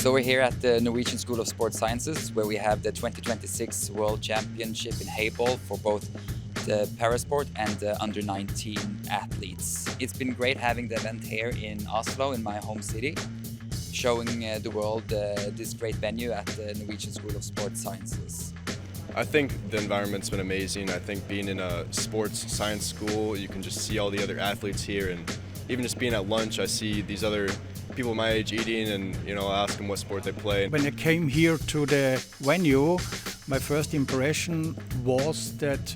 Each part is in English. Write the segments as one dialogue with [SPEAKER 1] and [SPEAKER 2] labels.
[SPEAKER 1] So we're here at the Norwegian School of Sports Sciences, where we have the 2026 World Championship in Heyball for both the Parasport and the Under-19 athletes. It's been great having the event here in Oslo, in my home city, showing the world this great venue at the Norwegian School of Sports Sciences.
[SPEAKER 2] I think the environment's been amazing. I think being in a sports science school, you can just see all the other athletes here, and even just being at lunch, I see these other people my age eating, and I ask them what sport they play.
[SPEAKER 3] When I came here to the venue, my first impression was that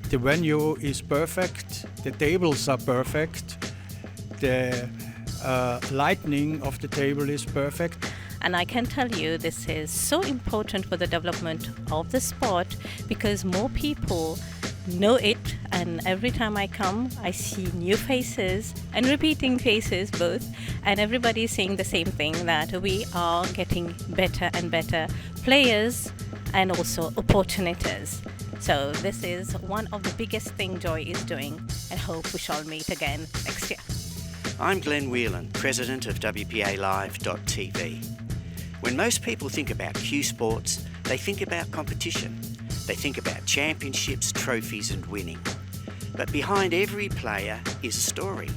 [SPEAKER 3] the venue is perfect, the tables are perfect, the lighting of the table is perfect.
[SPEAKER 4] And I can tell you this is so important for the development of the sport because more people know it, and every time I come I see new faces and repeating faces both, and everybody is saying the same thing, that we are getting better and better players and also opportunities. So this is one of the biggest things Joy is doing, and hope we shall meet again next year.
[SPEAKER 5] I'm Glenn Weiland, President of WPA Live.tv. When most people think about CUE sports, they think about competition. They think about championships, trophies and winning. But behind every player is a story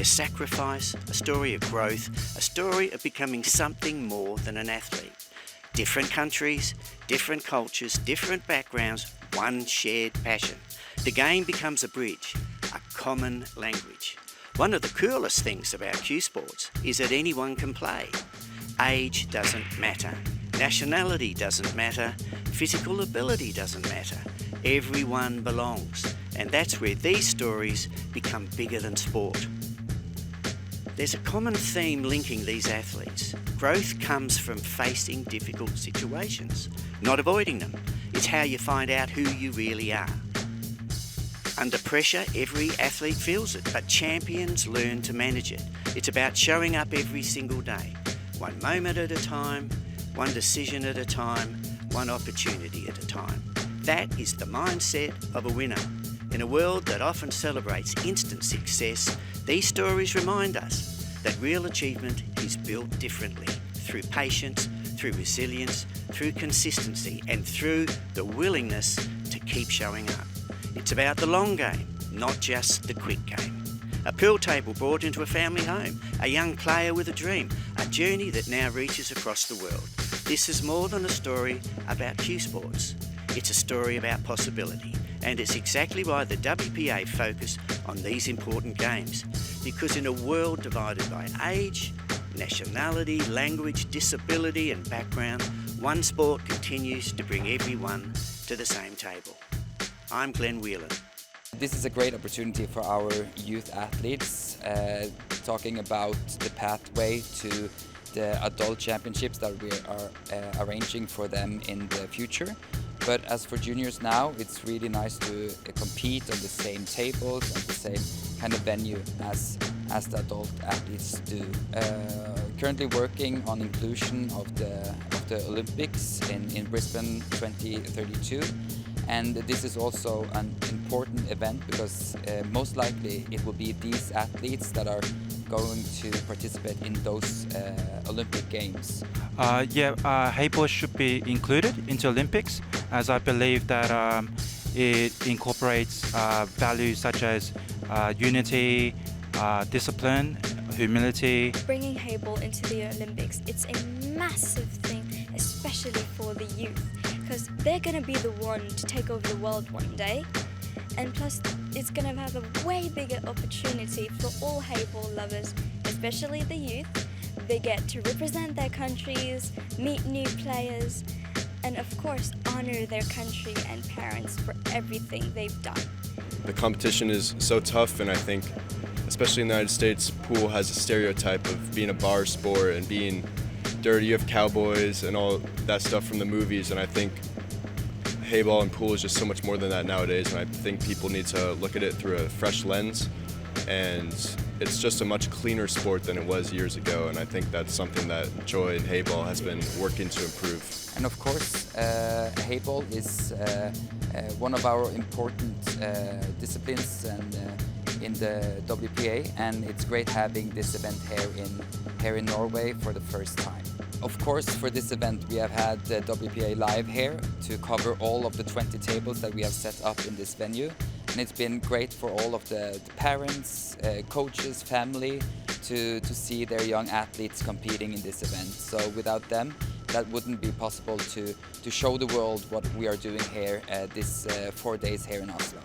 [SPEAKER 5] of sacrifice, a story of growth, a story of becoming something more than an athlete. Different countries, different cultures, different backgrounds, one shared passion. The game becomes a bridge, a common language. One of the coolest things about CUE sports is that anyone can play. Age doesn't matter, nationality doesn't matter, physical ability doesn't matter. Everyone belongs, and that's where these stories become bigger than sport. There's a common theme linking these athletes. Growth comes from facing difficult situations, not avoiding them. It's how you find out who you really are. Under pressure, every athlete feels it, but champions learn to manage it. It's about showing up every single day, one moment at a time, one decision at a time, one opportunity at a time. That is the mindset of a winner. In a world that often celebrates instant success, these stories remind us that real achievement is built differently, through patience, through resilience, through consistency, and through the willingness to keep showing up. It's about the long game, not just the quick game. A pool table brought into a family home, a young player with a dream, a journey that now reaches across the world. This is more than a story about CUE sports. It's a story about possibility, and it's exactly why the WPA focus on these important games. Because in a world divided by age, nationality, language, disability and background, one sport continues to bring everyone to the same table. I'm Glenn Weiland.
[SPEAKER 1] This is a great opportunity for our youth athletes, talking about the pathway to the adult championships that we are arranging for them in the future. But as for juniors now, it's really nice to compete on the same tables and the same kind of venue as the adult athletes do. Currently working on inclusion of the Olympics in Brisbane 2032. And this is also an important event because most likely it will be these athletes that are going to participate in those Olympic Games.
[SPEAKER 6] Heyball should be included into Olympics, as I believe that it incorporates values such as unity, discipline, humility.
[SPEAKER 7] Bringing Heyball into the Olympics, it's a massive thing, especially for the youth, because they're going to be the one to take over the world one day, and plus it's going to have a way bigger opportunity for all Heyball lovers, especially the youth. They get to represent their countries, meet new players, and of course honor their country and parents for everything they've done.
[SPEAKER 2] The competition is so tough, and I think especially in the United States, pool has a stereotype of being a bar sport and being dirty. You have cowboys and all that stuff from the movies, and I think Heyball and pool is just so much more than that nowadays, and I think people need to look at it through a fresh lens, and it's just a much cleaner sport than it was years ago, and I think that's something that Joy and Heyball has been working to improve.
[SPEAKER 1] And of course, Heyball is one of our important disciplines and in the WPA, and it's great having this event here in Norway for the first time. Of course, for this event we have had the WPA Live here to cover all of the 20 tables that we have set up in this venue, and it's been great for all of the parents, coaches, family to see their young athletes competing in this event. So without them, that wouldn't be possible to show the world what we are doing here this 4 days here in Oslo.